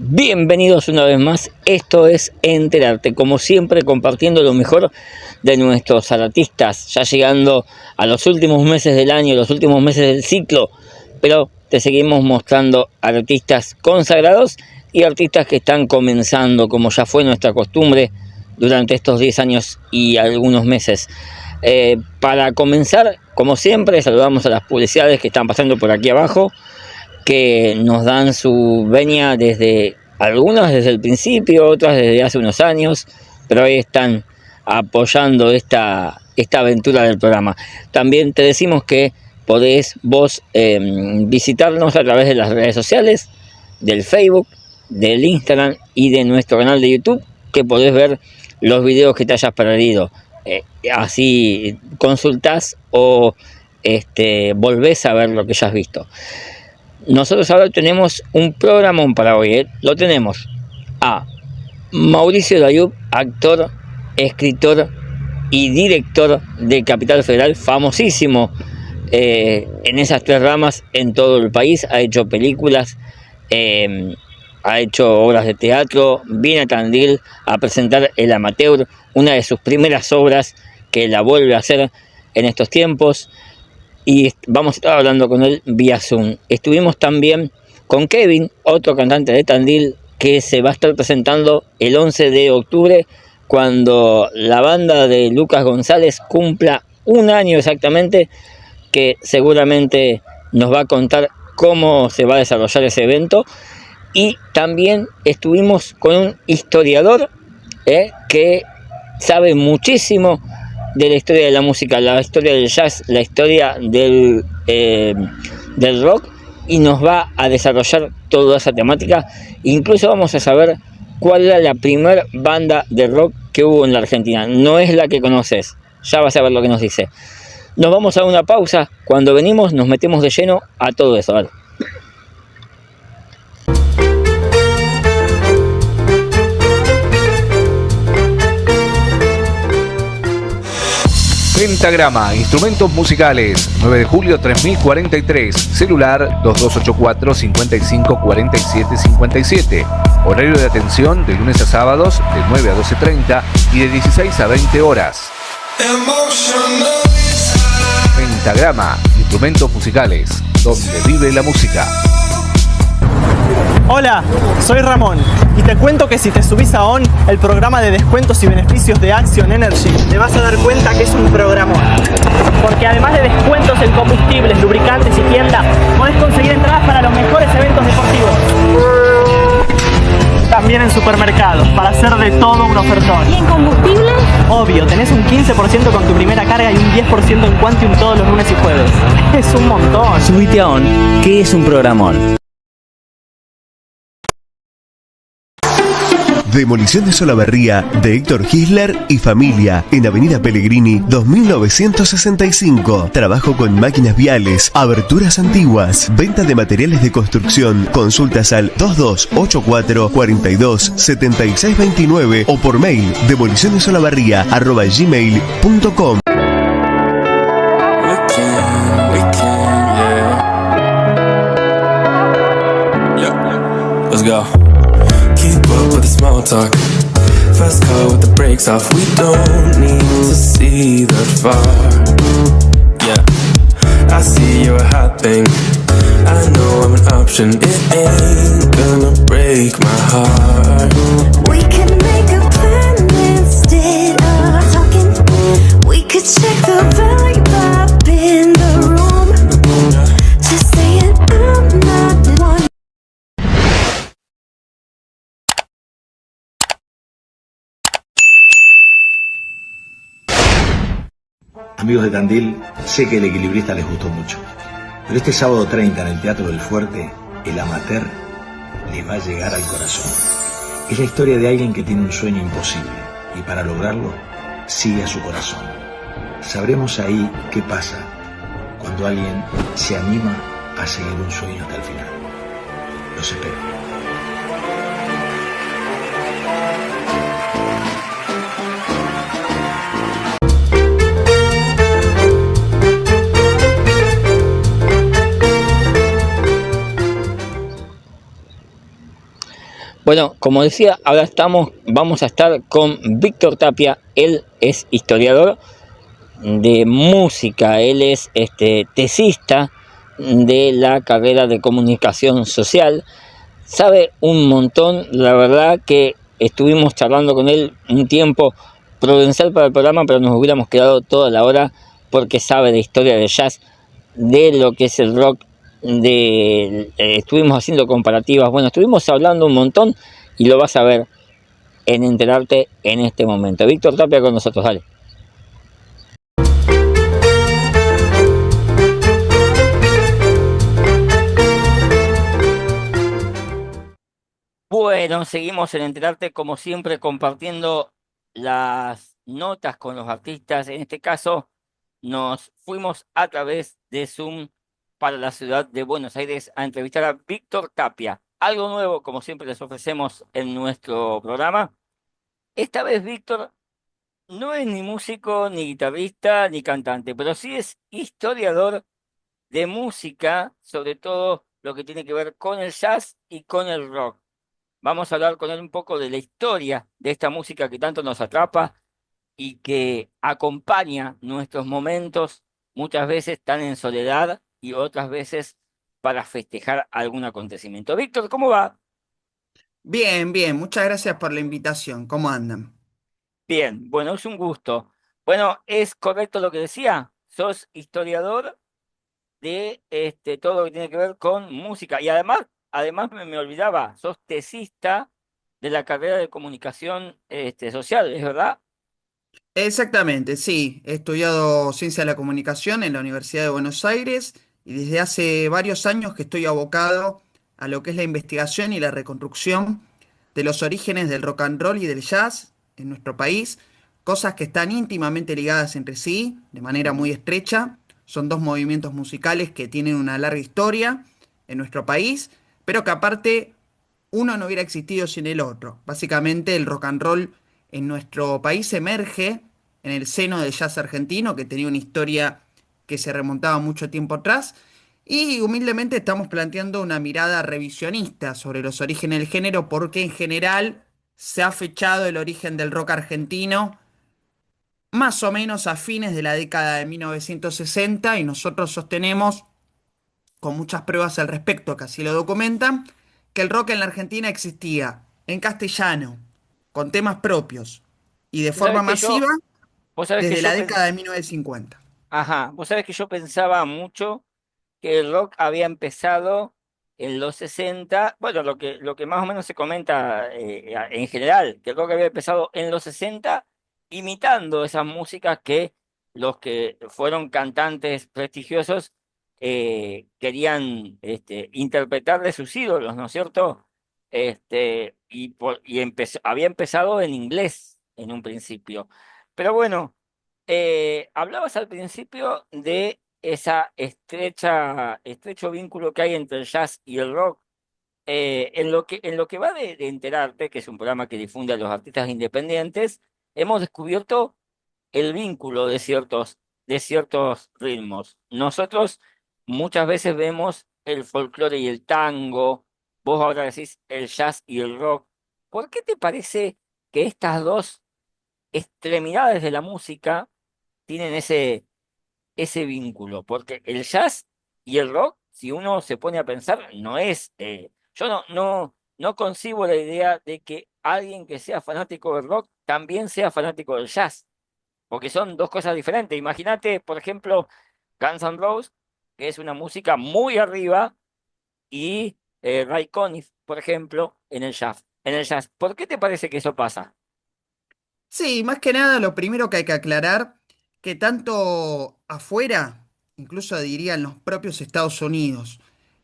Bienvenidos una vez más, esto es Enterarte, como siempre compartiendo lo mejor de nuestros artistas, ya llegando a los últimos meses del año, los últimos meses del ciclo, pero te seguimos mostrando artistas consagrados y artistas que están comenzando, como ya fue nuestra costumbre durante estos 10 años y algunos meses. Para comenzar, como siempre, saludamos a las publicidades que están pasando por aquí abajo, que nos dan su venia algunas desde el principio, otras desde hace unos años, pero ahí están apoyando esta aventura del programa. También te decimos que podés vos visitarnos a través de las redes sociales, del Facebook, del Instagram y de nuestro canal de YouTube, que podés ver los videos que te hayas perdido. Así consultás o volvés a ver lo que ya has visto. Nosotros ahora tenemos un programón para hoy, Lo tenemos a Mauricio Dayub, actor, escritor y director de Capital Federal, famosísimo en esas tres ramas en todo el país. Ha hecho películas, ha hecho obras de teatro, viene a Tandil a presentar El Amateur, una de sus primeras obras que la vuelve a hacer en estos tiempos. Y vamos a estar hablando con él vía Zoom. Estuvimos también con Kevin, otro cantante de Tandil, que se va a estar presentando el 11 de octubre, cuando la banda de Lucas González cumpla un año exactamente, que seguramente nos va a contar cómo se va a desarrollar ese evento. Y también estuvimos con un historiador que sabe muchísimo de la historia de la música, la historia del jazz, la historia del rock, y nos va a desarrollar toda esa temática. Incluso vamos a saber cuál era la primera banda de rock que hubo en la Argentina. No es la que conoces, ya vas a ver lo que nos dice. Nos vamos a una pausa, cuando venimos nos metemos de lleno a todo eso. Vale. Pentagrama, instrumentos musicales, 9 de julio 3043, celular 2284 55 47 57, horario de atención de lunes a sábados de 9 a 12:30 y de 16 a 20 horas. Pentagrama, instrumentos musicales, donde vive la música. Hola, soy Ramón y te cuento que si te subís a ON, el programa de descuentos y beneficios de Action Energy, te vas a dar cuenta que es un programón. Porque además de descuentos en combustibles, lubricantes y tiendas, podés conseguir entradas para los mejores eventos deportivos. También en supermercados, para hacer de todo un ofertón. ¿Y en combustible? Obvio, tenés un 15% con tu primera carga y un 10% en Quantium todos los lunes y jueves. Es un montón. Subite a ON, que es un programón. Demolición de Solabarría de Héctor Gisler y familia en Avenida Pellegrini 2965. Trabajo con máquinas viales, aberturas antiguas, venta de materiales de construcción. Consultas al 2284 42 76 29 o por mail demolicionesolabarría@gmail.com. Let's go. Keep up with the small talk. Fast car with the brakes off. We don't need to see that far. Yeah, I see you're a hot thing. I know I'm an option. It ain't gonna break my heart. We could make a plan instead of talking. We could check the vibe up in the room. Just saying I'm not the one. Amigos de Tandil, sé que El Equilibrista les gustó mucho, pero este sábado 30 en el Teatro del Fuerte, El Amateur les va a llegar al corazón. Es la historia de alguien que tiene un sueño imposible y para lograrlo sigue a su corazón. Sabremos ahí qué pasa cuando alguien se anima a seguir un sueño hasta el final. Los espero. Bueno, como decía, ahora vamos a estar con Víctor Tapia. Él es historiador de música, él es tesista de la carrera de comunicación social, sabe un montón. La verdad que estuvimos charlando con él un tiempo prudencial para el programa, pero nos hubiéramos quedado toda la hora porque sabe de historia de jazz, de lo que es el rock, estuvimos haciendo comparativas, bueno, estuvimos hablando un montón y lo vas a ver en Enterarte en este momento. Víctor Tapia con nosotros, dale. Bueno, seguimos en Enterarte como siempre compartiendo las notas con los artistas. En este caso nos fuimos a través de Zoom para la ciudad de Buenos Aires a entrevistar a Víctor Tapia. Algo nuevo, como siempre les ofrecemos en nuestro programa. Esta vez Víctor no es ni músico, ni guitarrista, ni cantante, pero sí es historiador de música, sobre todo lo que tiene que ver con el jazz y con el rock. Vamos a hablar con él un poco de la historia de esta música que tanto nos atrapa y que acompaña nuestros momentos, muchas veces están en soledad y otras veces para festejar algún acontecimiento. Víctor, ¿cómo va? Bien, bien, muchas gracias por la invitación. ¿Cómo andan? Bien, bueno, es un gusto. Bueno, ¿es correcto lo que decía? Sos historiador de todo lo que tiene que ver con música. Y además me olvidaba, sos tesista de la carrera de comunicación social, ¿es verdad? Exactamente, sí. He estudiado Ciencia de la Comunicación en la Universidad de Buenos Aires y desde hace varios años que estoy abocado a lo que es la investigación y la reconstrucción de los orígenes del rock and roll y del jazz en nuestro país, cosas que están íntimamente ligadas entre sí, de manera muy Ujú. estrecha. Son dos movimientos musicales que tienen una larga historia en nuestro país, pero que aparte uno no hubiera existido sin el otro. Básicamente el rock and roll en nuestro país emerge en el seno del jazz argentino, que tenía una historia que se remontaba mucho tiempo atrás, y humildemente estamos planteando una mirada revisionista sobre los orígenes del género, porque en general se ha fechado el origen del rock argentino más o menos a fines de la década de 1960 y nosotros sostenemos con muchas pruebas al respecto que así lo documentan, que el rock en la Argentina existía en castellano, con temas propios y de Vos sabés forma que masiva vos sabés que desde la década de 1950. ajá, vos sabés que yo pensaba mucho que el rock había empezado en los 60. Bueno, lo que más o menos se comenta en general, que el rock había empezado en los 60, imitando esas músicas que los que fueron cantantes prestigiosos querían interpretar de sus ídolos, ¿no es cierto? Había empezado en inglés en un principio. Pero bueno, hablabas al principio de estrecho vínculo que hay entre el jazz y el rock. En lo que va de Enterarte, que es un programa que difunde a los artistas independientes, hemos descubierto el vínculo de ciertos ritmos. Nosotros muchas veces vemos el folclore y el tango, vos ahora decís el jazz y el rock. ¿Por qué te parece que estas dos extremidades de la música tienen ese vínculo? Porque el jazz y el rock, si uno se pone a pensar, no es... yo no concibo la idea de que alguien que sea fanático del rock también sea fanático del jazz, porque son dos cosas diferentes. Imagínate, por ejemplo, Guns N' Roses, que es una música muy arriba, y Ray Conniff, por ejemplo, en el jazz. En el jazz, ¿por qué te parece que eso pasa? Sí, más que nada lo primero que hay que aclarar, que tanto afuera, incluso diría en los propios Estados Unidos,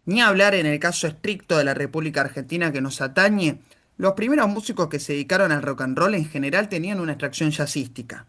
ni hablar en el caso estricto de la República Argentina que nos atañe, los primeros músicos que se dedicaron al rock and roll en general tenían una extracción jazzística.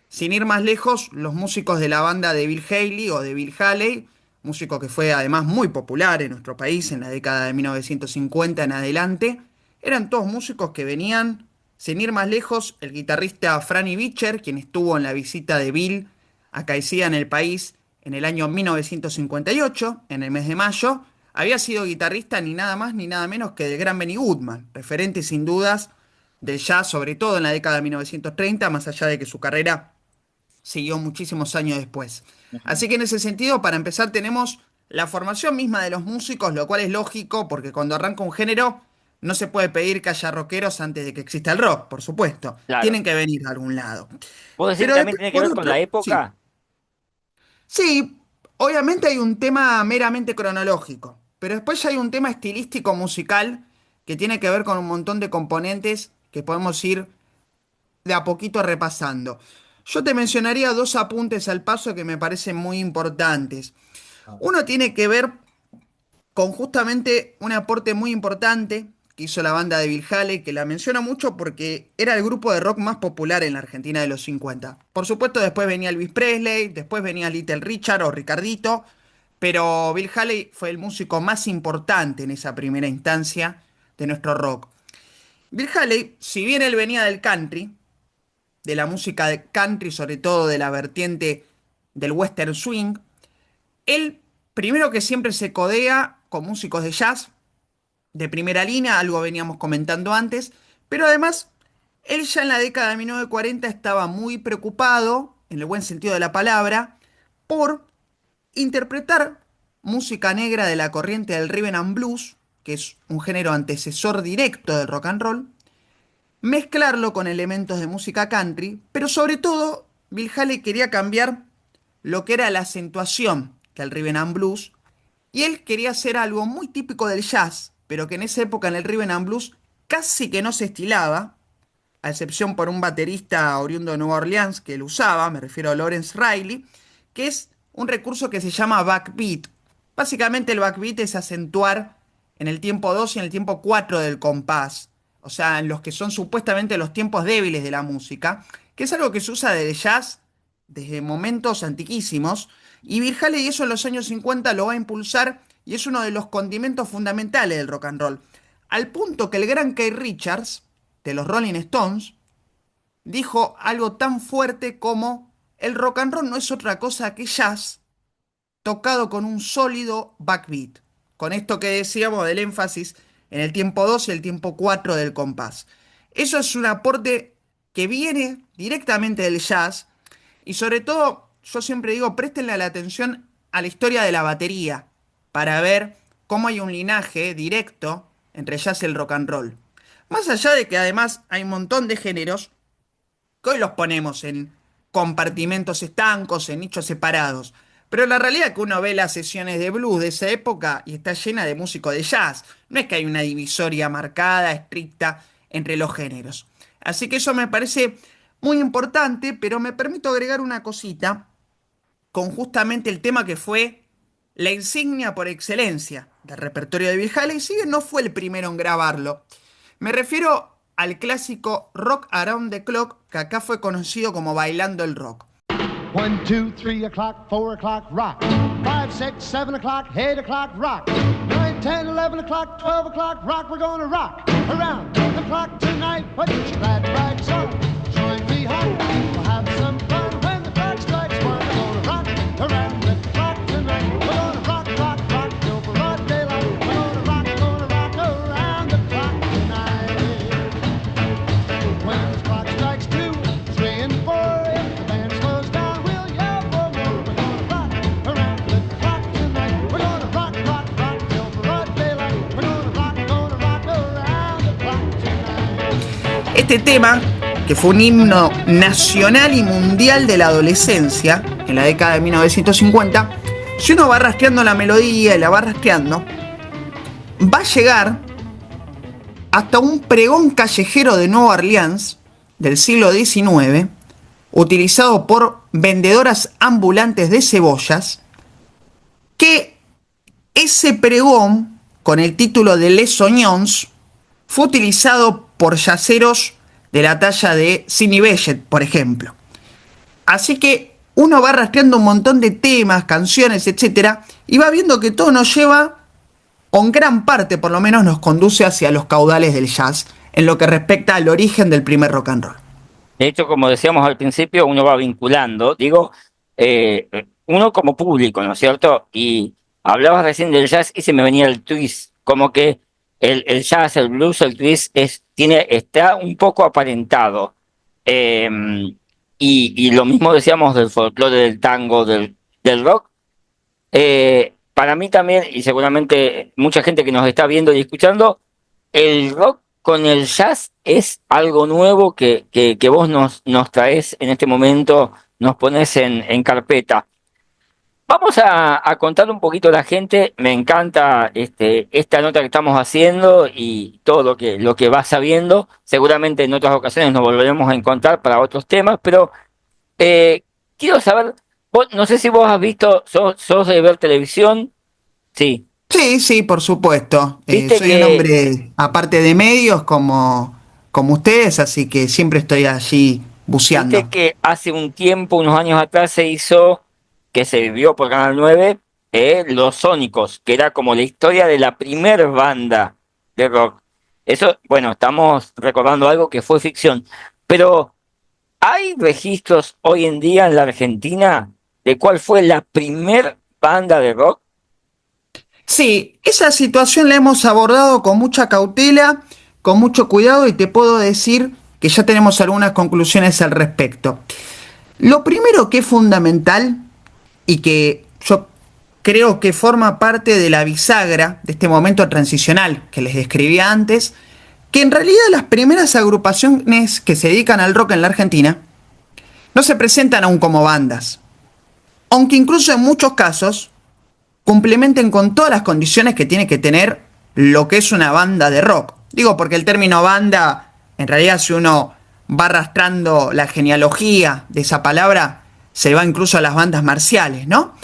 Sin ir más lejos, los músicos de la banda de Bill Haley o de Bill Haley, músico que fue además muy popular en nuestro país en la década de 1950 en adelante, eran todos músicos que venían, sin ir más lejos, el guitarrista Franny Beecher, quien estuvo en la visita de Bill, acaecida en el país en el año 1958, en el mes de mayo, había sido guitarrista ni nada más ni nada menos que del gran Benny Goodman, referente sin dudas del jazz, sobre todo en la década de 1930, más allá de que su carrera siguió muchísimos años después. Así que en ese sentido, para empezar, tenemos la formación misma de los músicos, lo cual es lógico, porque cuando arranca un género, no se puede pedir que haya rockeros antes de que exista el rock, por supuesto. Claro. Tienen que venir de algún lado. ¿Puedo decir Pero que también después, tiene que por ver con otro, la sí. época? Sí, obviamente hay un tema meramente cronológico, pero después ya hay un tema estilístico musical que tiene que ver con un montón de componentes que podemos ir de a poquito repasando. Yo te mencionaría dos apuntes al paso que me parecen muy importantes. Uno tiene que ver con justamente un aporte muy importante que hizo la banda de Bill Haley, que la menciono mucho porque era el grupo de rock más popular en la Argentina de los 50. Por supuesto, después venía Elvis Presley, después venía Little Richard o Ricardito, pero Bill Haley fue el músico más importante en esa primera instancia de nuestro rock. Bill Haley, si bien él venía del country, de la música de country, sobre todo de la vertiente del western swing, él primero que siempre se codea con músicos de jazz de primera línea, algo veníamos comentando antes, pero además él ya en la década de 1940 estaba muy preocupado, en el buen sentido de la palabra, por interpretar música negra de la corriente del rhythm and blues, que es un género antecesor directo del rock and roll, mezclarlo con elementos de música country, pero sobre todo Bill Haley quería cambiar lo que era la acentuación del rhythm and blues, y él quería hacer algo muy típico del jazz, pero que en esa época en el rhythm and blues casi que no se estilaba, a excepción por un baterista oriundo de Nueva Orleans que lo usaba, me refiero a Lawrence Riley, que es un recurso que se llama backbeat. Básicamente el backbeat es acentuar en el tiempo 2 y en el tiempo 4 del compás, o sea, en los que son supuestamente los tiempos débiles de la música, que es algo que se usa desde jazz desde momentos antiquísimos, y Bill Haley eso en los años 50 lo va a impulsar y es uno de los condimentos fundamentales del rock and roll, al punto que el gran Keith Richards, de los Rolling Stones, dijo algo tan fuerte como el rock and roll no es otra cosa que jazz tocado con un sólido backbeat, con esto que decíamos del énfasis en el tiempo 2 y el tiempo 4 del compás. Eso es un aporte que viene directamente del jazz y sobre todo, yo siempre digo, préstenle la atención a la historia de la batería para ver cómo hay un linaje directo entre el jazz y el rock and roll. Más allá de que además hay un montón de géneros que hoy los ponemos en compartimentos estancos, en nichos separados. Pero la realidad es que uno ve las sesiones de blues de esa época y está llena de músicos de jazz. No es que hay una divisoria marcada, estricta entre los géneros. Así que eso me parece muy importante, pero me permito agregar una cosita con justamente el tema que fue la insignia por excelencia del repertorio de Bill Haley. Si bien no fue el primero en grabarlo, me refiero al clásico Rock Around the Clock, que acá fue conocido como Bailando el Rock. 1, 2, 3 o'clock, 4 o'clock, rock. 5, 6, 7 o'clock, 8 o'clock, rock. 9, 10, 11 o'clock, 12 o'clock, rock. We're gonna rock around the clock tonight. Put your glad rags on, join me home. We'll have some fun when the clock strikes 1. We're gonna rock around the clock tonight. We're gonna rock, rock, rock till broad daylight. We're gonna rock around the clock tonight. When the clock strikes 2, 3 and 4, if the band slows down, we'll yell for more. We're gonna rock around the clock tonight. We're gonna rock, rock, rock till broad daylight. We're gonna rock around the clock tonight. Este tema, que fue un himno nacional y mundial de la adolescencia en la década de 1950, si uno va rastreando la melodía y la va rastreando, va a llegar hasta un pregón callejero de Nueva Orleans del siglo XIX, utilizado por vendedoras ambulantes de cebollas, que ese pregón, con el título de Les Oignons, fue utilizado por yaceros de la talla de Sidney Bechet, por ejemplo. Así que uno va rastreando un montón de temas, canciones, etcétera, y va viendo que todo nos lleva, o en gran parte por lo menos nos conduce hacia los caudales del jazz, en lo que respecta al origen del primer rock and roll. De hecho, como decíamos al principio, uno va vinculando, uno como público, ¿no es cierto? Y Hablabas recién del jazz y se me venía el twist, como que el jazz, el blues, el twist está un poco aparentado. Eh, y lo mismo decíamos del folclore, del tango, del rock. Para mí también, y seguramente mucha gente que nos está viendo y escuchando, el rock con el jazz es algo nuevo que vos nos traes en este momento, nos pones en carpeta. Vamos a contar un poquito a la gente. Me encanta esta nota que estamos haciendo y todo lo que vas sabiendo. Seguramente en otras ocasiones nos volveremos a encontrar para otros temas, pero quiero saber, no sé si vos has visto, sos de ver televisión. Sí. Sí, por supuesto. Viste Soy un hombre, aparte de medios, como ustedes, así que siempre estoy allí buceando. Viste que hace un tiempo, unos años atrás, se hizo, que se vivió por Canal 9, Los Sónicos, que era como la historia de la primer banda de rock. Eso, bueno, estamos recordando algo que fue ficción, pero ¿hay registros hoy en día en la Argentina de cuál fue la primer banda de rock? Sí, esa situación la hemos abordado con mucha cautela, con mucho cuidado y te puedo decir que ya tenemos algunas conclusiones al respecto. Lo primero que es fundamental y que yo creo que forma parte de la bisagra de este momento transicional que les describí antes, que en realidad las primeras agrupaciones que se dedican al rock en la Argentina no se presentan aún como bandas, aunque incluso en muchos casos complementen con todas las condiciones que tiene que tener lo que es una banda de rock. Digo, porque el término banda, en realidad si uno va arrastrando la genealogía de esa palabra, se va incluso a las bandas marciales, ¿no?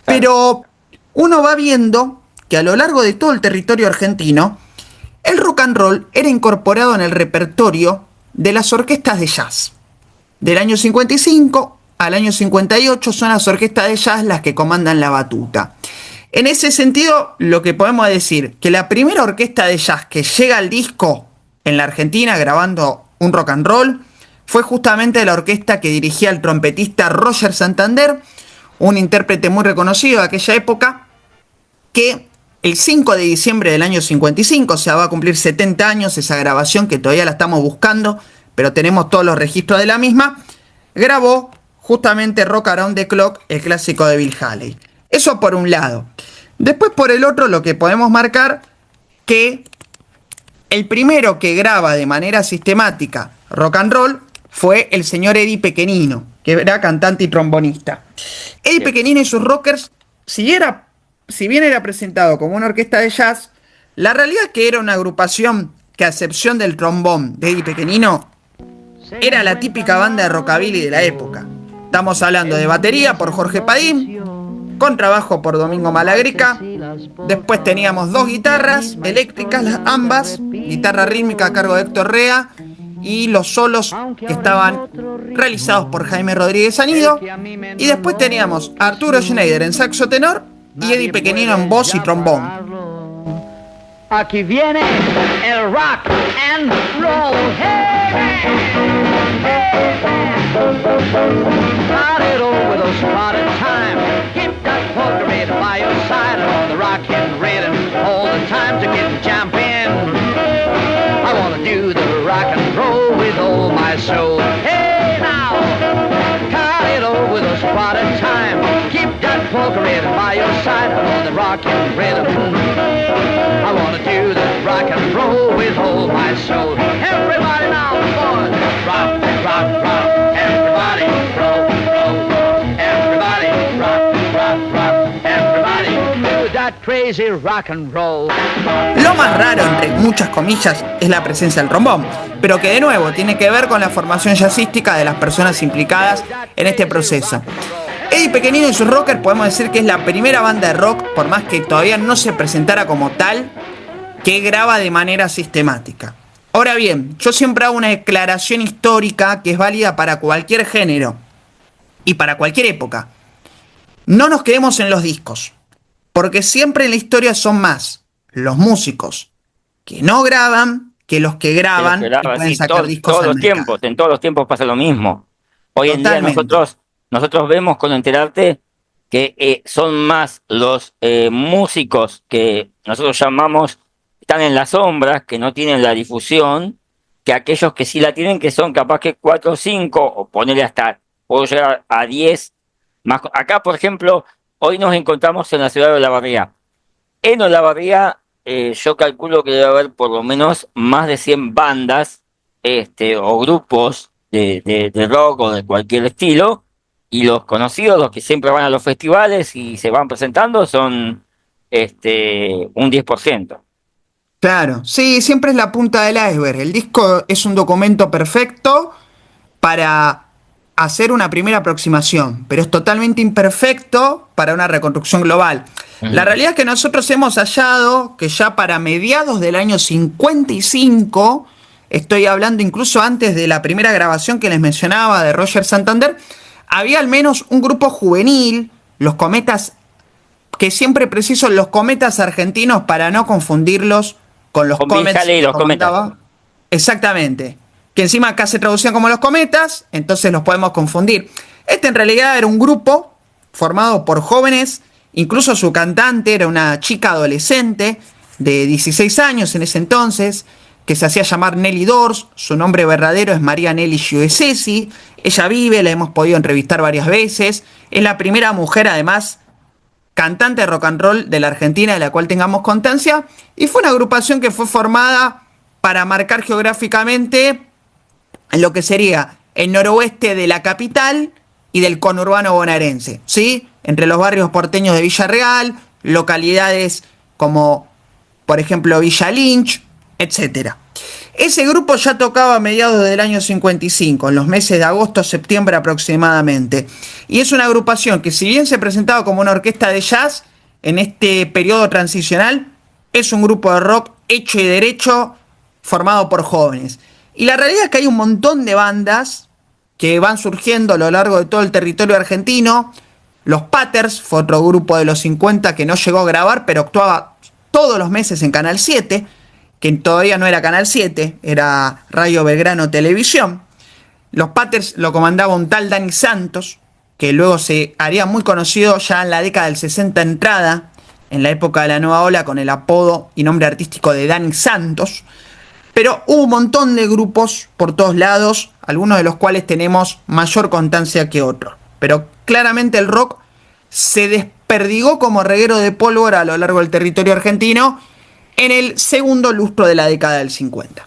Pero uno va viendo que a lo largo de todo el territorio argentino, el rock and roll era incorporado en el repertorio de las orquestas de jazz. Del año 55 al año 58 son las orquestas de jazz las que comandan la batuta. En ese sentido, lo que podemos decir, que la primera orquesta de jazz que llega al disco en la Argentina grabando un rock and roll fue justamente la orquesta que dirigía el trompetista Roger Santander, un intérprete muy reconocido de aquella época, que el 5 de diciembre del año 55, o sea, va a cumplir 70 años esa grabación que todavía la estamos buscando, pero tenemos todos los registros de la misma, grabó justamente Rock Around the Clock, el clásico de Bill Haley. Eso por un lado. Después por el otro lo que podemos marcar que el primero que graba de manera sistemática rock and roll fue el señor Eddie Pequenino, que era cantante y trombonista. Eddie Pequenino y sus Rockers, si bien era presentado como una orquesta de jazz, la realidad es que era una agrupación que a excepción del trombón de Eddie Pequenino, era la típica banda de rockabilly de la época. Estamos hablando de batería por Jorge Padín, contrabajo por Domingo Malagrica, después teníamos dos guitarras eléctricas, ambas, guitarra rítmica a cargo de Héctor Rea, y los solos que estaban realizados por Jaime Rodríguez Anido, y después teníamos a Arturo Schneider en saxo tenor y Eddie Pequenino en voz y trombón. Aquí viene el rock and roll. Hey, start it over those spotted time. Keep that polka rhythm by your side on the rock and rhythm all the time to get jumping. I wanna do the rock and roll with all my soul. Hey now, start it over those spotted time. Keep that polka rhythm by your side on the rock and rhythm. I wanna do the rock and roll with all my soul. Everybody now, boys, rock, rock, rock. Everybody roll, roll, roll. Everybody rock, rock, rock. Everybody do that crazy rock and roll. Lo más raro, entre muchas comillas, es la presencia del trombón, pero que de nuevo tiene que ver con la formación jazzística de las personas implicadas en este proceso. Eddie Pequenino y sus Rockers podemos decir que es la primera banda de rock, por más que todavía no se presentara como tal, que graba de manera sistemática. Ahora bien, yo siempre hago una declaración histórica que es válida para cualquier género y para cualquier época. No nos quedemos en los discos, porque siempre en la historia son más los músicos que no graban que los que graban, y pueden sacar discos todos al los mercado. tiempos, en todos los tiempos pasa lo mismo. Hoy Totalmente. en día nosotros vemos con Enterarte que son más los músicos que nosotros llamamos, están en las sombras, que no tienen la difusión, que aquellos que sí la tienen, que son capaz que 4 o 5, o ponerle hasta, puedo llegar a 10. Más. Acá, por ejemplo, hoy nos encontramos en la ciudad de Olavarría. En Olavarría, yo calculo que debe haber por lo menos más de 100 bandas o grupos de rock o de cualquier estilo, y los conocidos, los que siempre van a los festivales y se van presentando, son un 10%. Claro, sí, siempre es la punta del iceberg. El disco es un documento perfecto para hacer una primera aproximación, pero es totalmente imperfecto para una reconstrucción global. La realidad es que nosotros hemos hallado que ya para mediados del año 55, estoy hablando incluso antes de la primera grabación que les mencionaba de Roger Santander, había al menos un grupo juvenil, los Cometas, que siempre preciso los Cometas argentinos para no confundirlos con los Comets. Los Cometas. Exactamente. Que encima acá se traducían como los Cometas, entonces los podemos confundir. Este en realidad era un grupo formado por jóvenes, incluso su cantante era una chica adolescente de 16 años en ese entonces, que se hacía llamar Nelly Dors. Su nombre verdadero es María Nelly Giuesesi. Ella vive, la hemos podido entrevistar varias veces. Es la primera mujer, además, cantante de rock and roll de la Argentina, de la cual tengamos constancia. Y fue una agrupación que fue formada para marcar geográficamente en lo que sería el noroeste de la capital y del conurbano bonaerense, ¿sí? Entre los barrios porteños de Villarreal, localidades como, por ejemplo, Villa Lynch, etc. Ese grupo ya tocaba a mediados del año 55, en los meses de agosto, septiembre aproximadamente. Y es una agrupación que, si bien se presentaba como una orquesta de jazz, en este periodo transicional, es un grupo de rock hecho y derecho, formado por jóvenes. Y la realidad es que hay un montón de bandas que van surgiendo a lo largo de todo el territorio argentino. Los Paters fue otro grupo de los 50 que no llegó a grabar, pero actuaba todos los meses en Canal 7, que todavía no era Canal 7, era Radio Belgrano Televisión. Los Paters lo comandaba un tal Dani Santos, que luego se haría muy conocido ya en la década del 60 entrada, en la época de la Nueva Ola, con el apodo y nombre artístico de Dani Santos. Pero hubo un montón de grupos por todos lados, algunos de los cuales tenemos mayor constancia que otros. Pero claramente el rock se desperdigó como reguero de pólvora a lo largo del territorio argentino en el segundo lustro de la década del 50.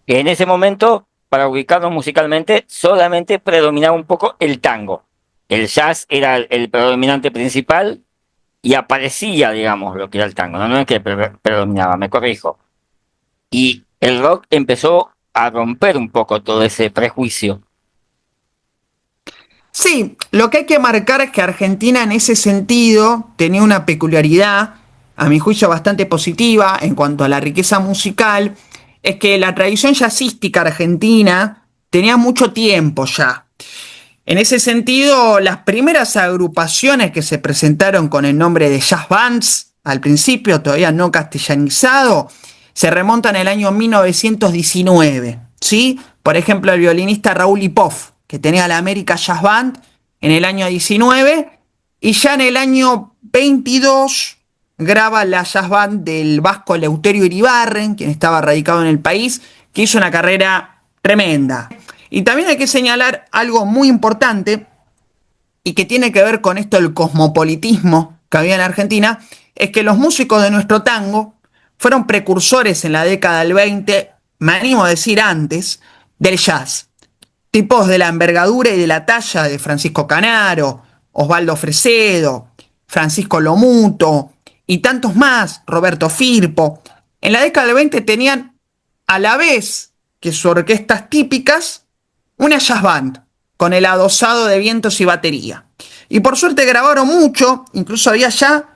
En ese momento, para ubicarnos musicalmente, solamente predominaba un poco el tango. El jazz era el predominante principal y aparecía, digamos, lo que era el tango. No es que predominaba, me corrijo. Y el rock empezó a romper un poco todo ese prejuicio. Sí, lo que hay que marcar es que Argentina en ese sentido tenía una peculiaridad, a mi juicio bastante positiva en cuanto a la riqueza musical, es que la tradición jazzística argentina tenía mucho tiempo ya. En ese sentido, las primeras agrupaciones que se presentaron con el nombre de jazz bands, al principio todavía no castellanizado, se remontan al año 1919, ¿sí? Por ejemplo, el violinista Raúl Ipov, que tenía la América Jazz Band en el año 19, y ya en el año 22 graba la Jazz Band del vasco Eleuterio Iribarren, quien estaba radicado en el país, que hizo una carrera tremenda. Y también hay que señalar algo muy importante, y que tiene que ver con esto del cosmopolitismo que había en Argentina, es que los músicos de nuestro tango fueron precursores en la década del 20, me animo a decir antes, del jazz. Tipos de la envergadura y de la talla de Francisco Canaro, Osvaldo Fresedo, Francisco Lomuto y tantos más, Roberto Firpo, en la década del 20 tenían, a la vez que sus orquestas típicas, una jazz band con el adosado de vientos y batería. Y por suerte grabaron mucho, incluso había ya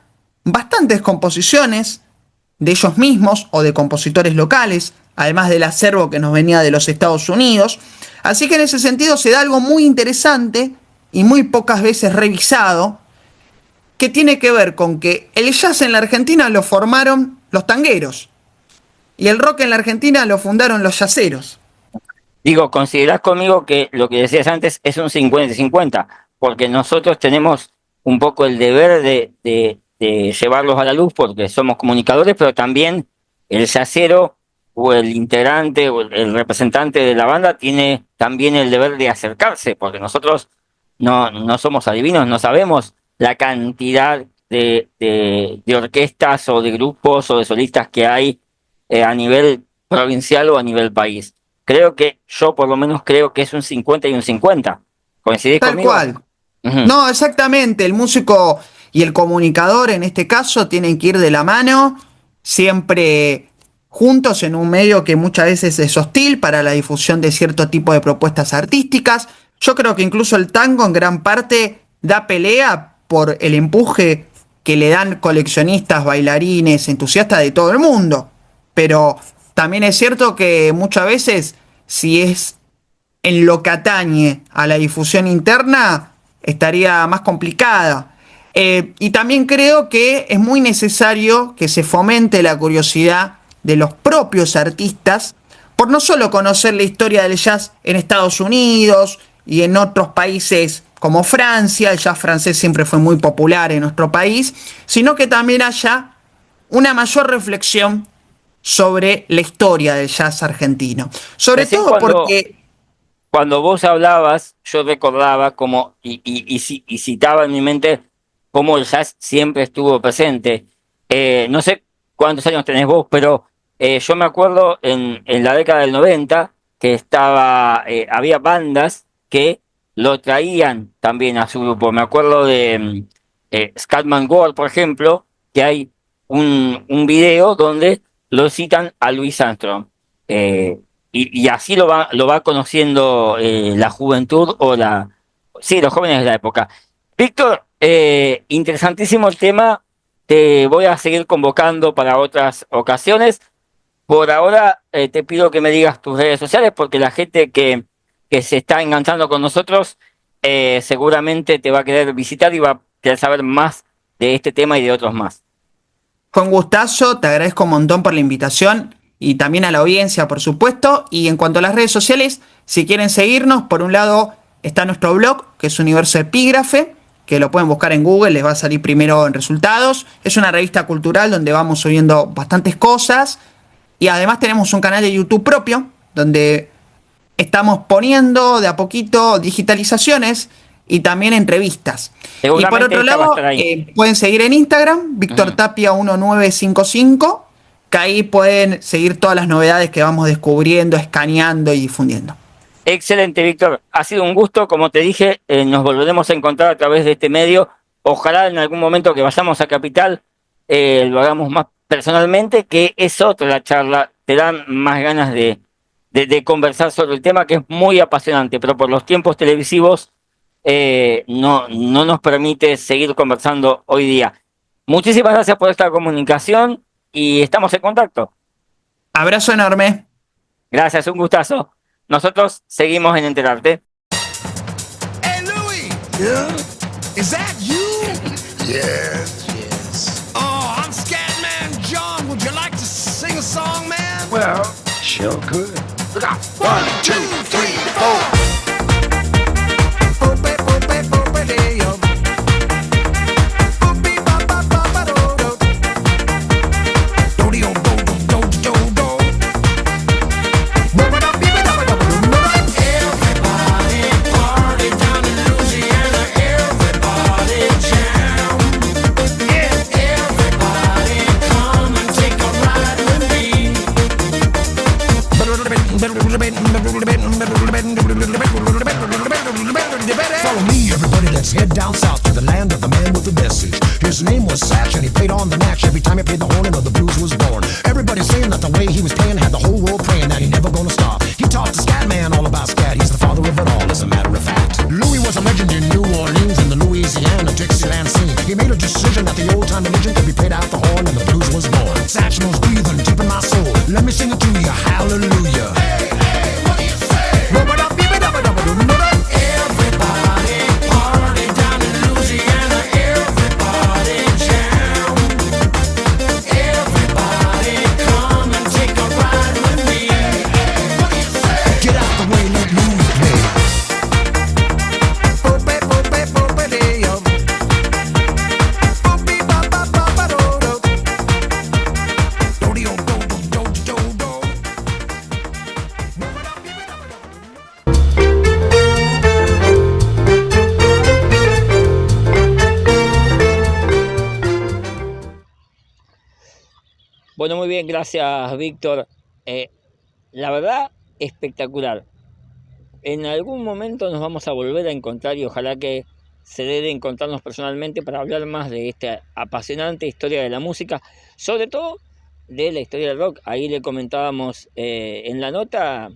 bastantes composiciones de ellos mismos o de compositores locales, además del acervo que nos venía de los Estados Unidos. Así que en ese sentido se da algo muy interesante y muy pocas veces revisado, que tiene que ver con que el jazz en la Argentina lo formaron los tangueros y el rock en la Argentina lo fundaron los jazzeros. Digo, ¿considerás conmigo que lo que decías antes es un 50-50? porque nosotros tenemos un poco el deber de llevarlos a la luz porque somos comunicadores, pero también el jazzero o el integrante o el representante de la banda tiene también el deber de acercarse, porque nosotros no somos adivinos, no sabemos la cantidad de orquestas o de grupos o de solistas que hay a nivel provincial o a nivel país. Yo por lo menos creo que es un 50 y un 50. ¿Coincidís conmigo? Tal cual. No, exactamente. El músico y el comunicador en este caso tienen que ir de la mano, siempre juntos en un medio que muchas veces es hostil para la difusión de cierto tipo de propuestas artísticas. Yo creo que incluso el tango en gran parte da pelea por el empuje que le dan coleccionistas, bailarines, entusiastas de todo el mundo. Pero también es cierto que muchas veces, si es en lo que atañe a la difusión interna, estaría más complicada. Y también creo que es muy necesario que se fomente la curiosidad de los propios artistas por no solo conocer la historia del jazz en Estados Unidos y en otros países como Francia, el jazz francés siempre fue muy popular en nuestro país, sino que también haya una mayor reflexión sobre la historia del jazz argentino. Sobre todo porque... Cuando vos hablabas, yo recordaba como y citaba en mi mente cómo el jazz siempre estuvo presente. No sé cuántos años tenés vos, pero yo me acuerdo en la década del 90 que había bandas que lo traían también a su grupo. Me acuerdo de Scatman Gold, por ejemplo, que hay un video donde lo citan a Louis Armstrong. Y así lo va conociendo la juventud los jóvenes de la época. Víctor, interesantísimo el tema. Te voy a seguir convocando para otras ocasiones. Por ahora te pido que me digas tus redes sociales porque la gente que se está enganchando con nosotros seguramente te va a querer visitar y va a querer saber más de este tema y de otros más. Con gustazo, te agradezco un montón por la invitación. Y también a la audiencia, por supuesto. Y en cuanto a las redes sociales, si quieren seguirnos, por un lado está nuestro blog, que es Universo Epígrafe, que lo pueden buscar en Google, les va a salir primero en resultados. Es una revista cultural donde vamos subiendo bastantes cosas. Y además tenemos un canal de YouTube propio, donde estamos poniendo de a poquito digitalizaciones y también entrevistas. Y por otro lado, pueden seguir en Instagram, Víctor Tapia 1955. Que ahí pueden seguir todas las novedades que vamos descubriendo, escaneando y difundiendo. Excelente, Víctor. Ha sido un gusto. Como te dije, nos volveremos a encontrar a través de este medio. Ojalá en algún momento que vayamos a Capital lo hagamos más personalmente, que es otra la charla. Te dan más ganas de conversar sobre el tema, que es muy apasionante, pero por los tiempos televisivos no nos permite seguir conversando hoy día. Muchísimas gracias por esta comunicación. Y estamos en contacto. Abrazo enorme. Gracias, un gustazo. Nosotros seguimos en Enterarte. Hey, Louis. Yeah? Is that you? Yes. Oh, I'm Scatman John. Would you like to sing a song, man? Well, sure could. Look out. 1, 2, 3, 4. Follow me, everybody, let's head down south to the land of the man with the message. His name was Satch and he played on the natch. Every time he played the horn, another blues was born. Everybody saying that the way he was playing had the whole world praying that he never gonna stop. He taught the scat man all about scat. He's the father of it all, as a matter of fact. Louis was a legend in New Orleans in the Louisiana Dixieland scene. He made a decision that the old time religion could be played out the horn and the blues was born. Satch knows breathing deep in my soul. Let me sing it to you, hallelujah. Hey, hey, what do you say? Everybody come and take a ride with me. Bueno, muy bien, gracias, Víctor. La verdad, espectacular. En algún momento nos vamos a volver a encontrar y ojalá que se dé de encontrarnos personalmente para hablar más de esta apasionante historia de la música, sobre todo de la historia del rock. Ahí le comentábamos en la nota,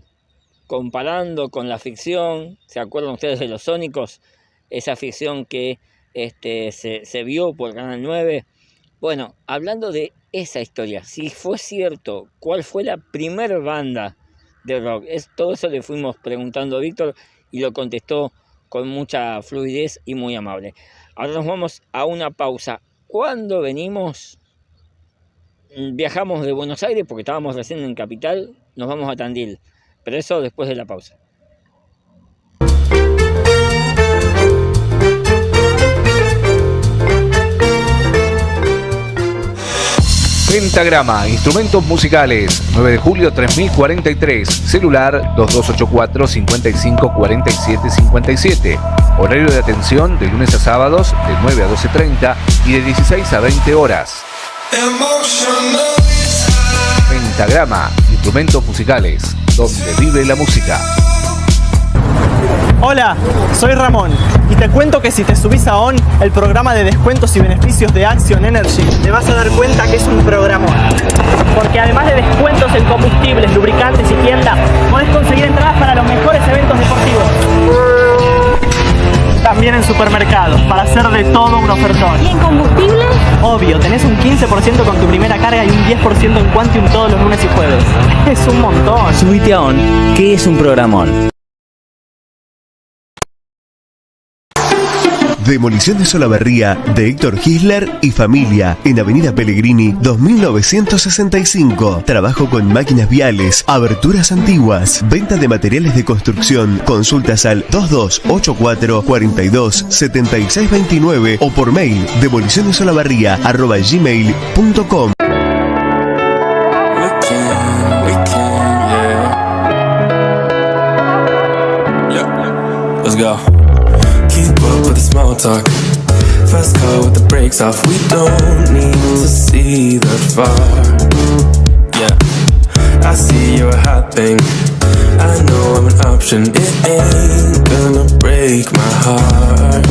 comparando con la ficción, ¿se acuerdan ustedes de Los Sónicos? Esa ficción que se vio por Canal 9. Bueno, hablando de esa historia, si fue cierto, ¿cuál fue la primer banda de rock? Todo eso le fuimos preguntando a Víctor y lo contestó con mucha fluidez y muy amable. Ahora nos vamos a una pausa. Cuando venimos, viajamos de Buenos Aires porque estábamos recién en Capital, nos vamos a Tandil, pero eso después de la pausa. Pentagrama, instrumentos musicales, 9 de julio 3043, celular 2284 5547 57. Horario de atención de lunes a sábados de 9 a 12:30 y de 16 a 20 horas. Pentagrama, instrumentos musicales, donde vive la música. Hola, soy Ramón y te cuento que si te subís a ON, el programa de descuentos y beneficios de Action Energy, te vas a dar cuenta que es un programón. Porque además de descuentos en combustibles, lubricantes y tiendas, podés conseguir entradas para los mejores eventos deportivos. También en supermercados, para hacer de todo un ofertón. ¿Y en combustible? Obvio, tenés un 15% con tu primera carga y un 10% en Quantium todos los lunes y jueves. Es un montón. Subite a ON, que es un programón. Demolición de Solabarría de Héctor Gisler y familia en Avenida Pellegrini 2965. Trabajo con máquinas viales, aberturas antiguas, venta de materiales de construcción. Consultas al 2284 42 76 29 o por mail demolicionesolabarría@gmail.com. Let's go. Keep up with the small talk. Fast car with the brakes off. We don't need to see that far. Yeah, I see you're a hot thing. I know I'm an option. It ain't gonna break my heart.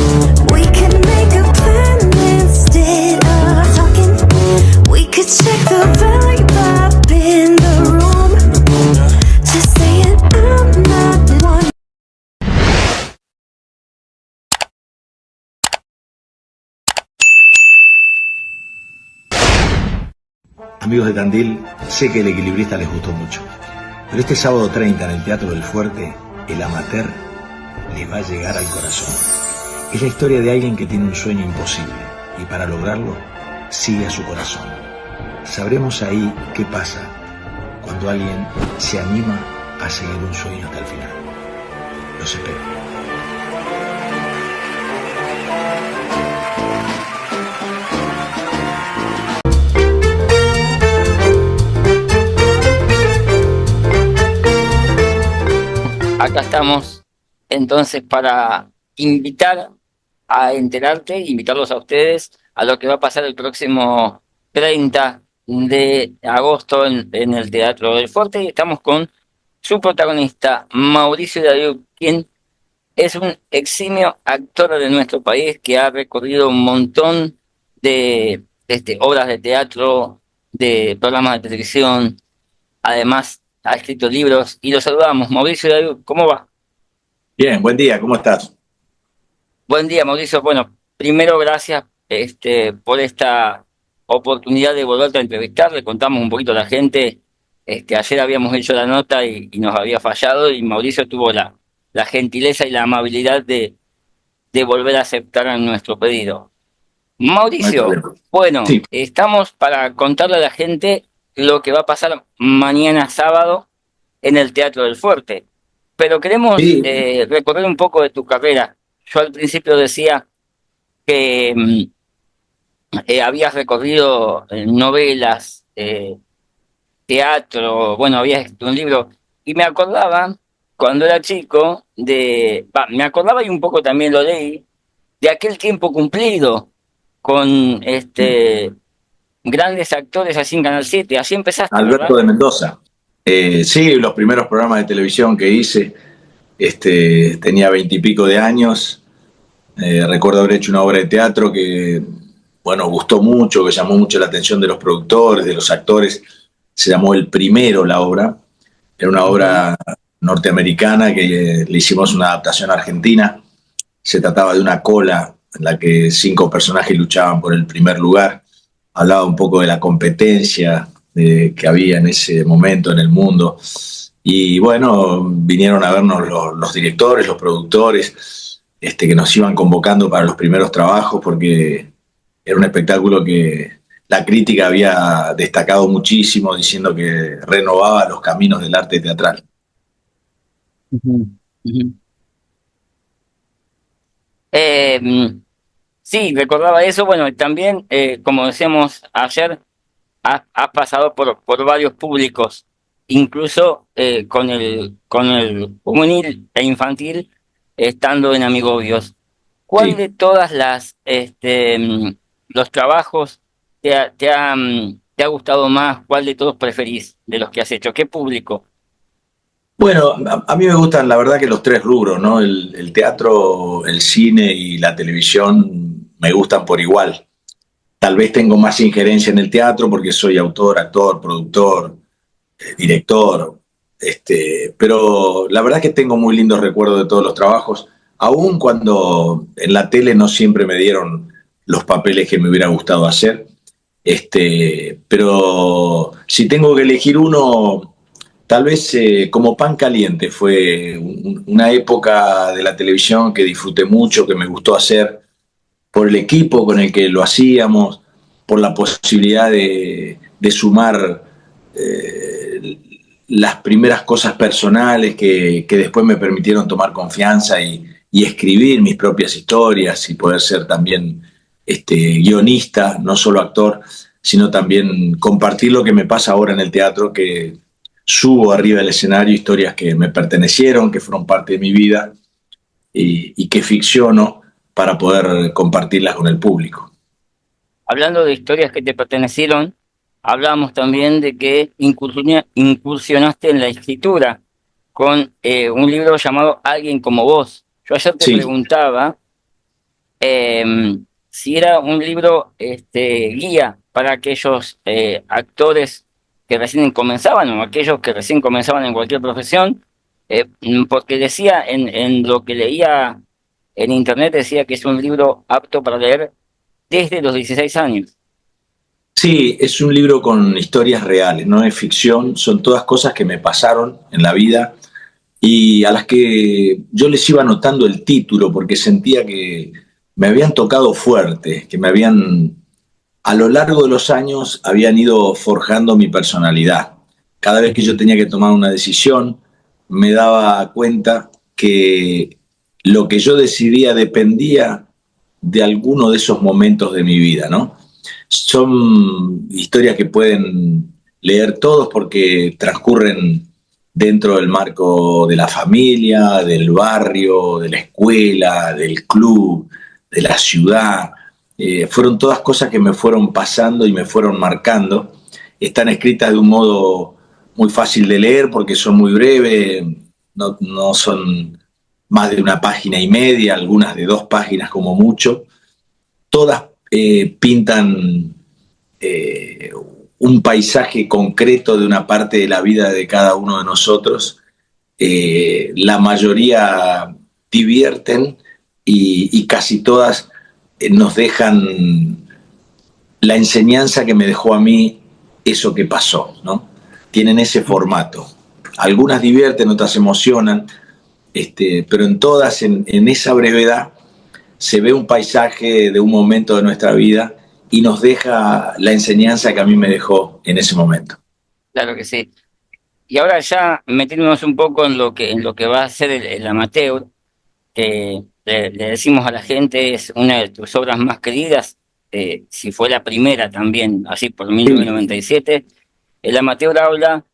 We could make a plan instead of talking. We could check the vibe up in the room. Just saying I'm not one. Amigos de Tandil, sé que El Equilibrista les gustó mucho, pero este sábado 30 en el Teatro del Fuerte, el amateur les va a llegar al corazón. Es la historia de alguien que tiene un sueño imposible y para lograrlo sigue a su corazón. Sabremos ahí qué pasa cuando alguien se anima a seguir un sueño hasta el final. Los espero. Acá estamos entonces para invitarlos a ustedes a lo que va a pasar el próximo 30 de agosto en el Teatro del Fuerte, y estamos con su protagonista, Mauricio Darug, quien es un eximio actor de nuestro país que ha recorrido un montón de obras de teatro, de programas de televisión, además ha escrito libros, y lo saludamos. Mauricio Darug, ¿cómo va? Bien, buen día, ¿cómo estás? Buen día, Mauricio. Bueno, primero gracias por esta oportunidad de volverte a entrevistar. Le contamos un poquito a la gente. Ayer habíamos hecho la nota y nos había fallado, y Mauricio tuvo la gentileza y la amabilidad de volver a aceptar nuestro pedido. Mauricio, bueno, sí. Estamos para contarle a la gente lo que va a pasar mañana sábado en el Teatro del Fuerte, pero queremos recorrer un poco de tu carrera. Yo al principio decía que habías recorrido novelas, teatro, bueno, habías escrito un libro, y me acordaba cuando era chico me acordaba, y un poco también lo leí, de aquel tiempo cumplido con grandes actores así en Canal 7. Así empezaste, Alberto ¿verdad? de Mendoza. Sí, los primeros programas de televisión que hice, tenía 20 y pico de años. Recuerdo haber hecho una obra de teatro que, bueno, gustó mucho, que llamó mucho la atención de los productores, de los actores. Se llamó El Primero la obra. Era una obra norteamericana que le hicimos una adaptación argentina. Se trataba de una cola en la que 5 personajes luchaban por el primer lugar. Hablaba un poco de la competencia que había en ese momento en el mundo. Y bueno, vinieron a vernos los directores, los productores, que nos iban convocando para los primeros trabajos, porque era un espectáculo que la crítica había destacado muchísimo, diciendo que renovaba los caminos del arte teatral. Ujú, ujú. Sí, recordaba eso. Bueno, también, como decíamos ayer, has pasado por varios públicos, incluso con el juvenil e infantil, estando en Amigobios. ¿Cuál Sí. de todas los trabajos te ha gustado más? ¿Cuál de todos preferís de los que has hecho? ¿Qué público? Bueno, a mí me gustan, la verdad, que los tres rubros, ¿no? El teatro, el cine y la televisión me gustan por igual. Tal vez tengo más injerencia en el teatro porque soy autor, actor, productor, director, pero la verdad que tengo muy lindos recuerdos de todos los trabajos, aun cuando en la tele no siempre me dieron los papeles que me hubiera gustado hacer. Pero si tengo que elegir uno, tal vez como Pan Caliente fue una época de la televisión que disfruté mucho, que me gustó hacer por el equipo con el que lo hacíamos, por la posibilidad de sumar las primeras cosas personales que después me permitieron tomar confianza y escribir mis propias historias y poder ser también guionista, no solo actor, sino también compartir lo que me pasa ahora en el teatro, que subo arriba del escenario historias que me pertenecieron, que fueron parte de mi vida y que ficciono para poder compartirlas con el público. Hablando de historias que te pertenecieron, hablábamos también de que incursionaste en la escritura con un libro llamado Alguien como vos. Yo ayer te Sí. preguntaba si era un libro guía para aquellos actores que recién comenzaban o aquellos que recién comenzaban en cualquier profesión, porque decía en lo que leía en internet, decía que es un libro apto para leer desde los 16 años. Sí, es un libro con historias reales, no es ficción, son todas cosas que me pasaron en la vida y a las que yo les iba anotando el título porque sentía que me habían tocado fuerte, que me habían, a lo largo de los años, habían ido forjando mi personalidad. Cada vez que yo tenía que tomar una decisión, me daba cuenta que lo que yo decidía dependía de alguno de esos momentos de mi vida, ¿no? Son historias que pueden leer todos porque transcurren dentro del marco de la familia, del barrio, de la escuela, del club, de la ciudad. Fueron todas cosas que me fueron pasando y me fueron marcando. Están escritas de un modo muy fácil de leer porque son muy breves, no son más de una página y media, algunas de 2 páginas como mucho. Todas pintan eh, un paisaje concreto de una parte de la vida de cada uno de nosotros. La mayoría divierten y casi todas nos dejan la enseñanza que me dejó a mí eso que pasó, ¿no? Tienen ese formato. Algunas divierten, otras emocionan, pero en todas, en esa brevedad, se ve un paisaje de un momento de nuestra vida y nos deja la enseñanza que a mí me dejó en ese momento. Claro que sí. Y ahora ya metiéndonos un poco en lo que va a ser el amateur, que le decimos a la gente es una de tus obras más queridas, si fue la primera también, así por 1997. El amateur habla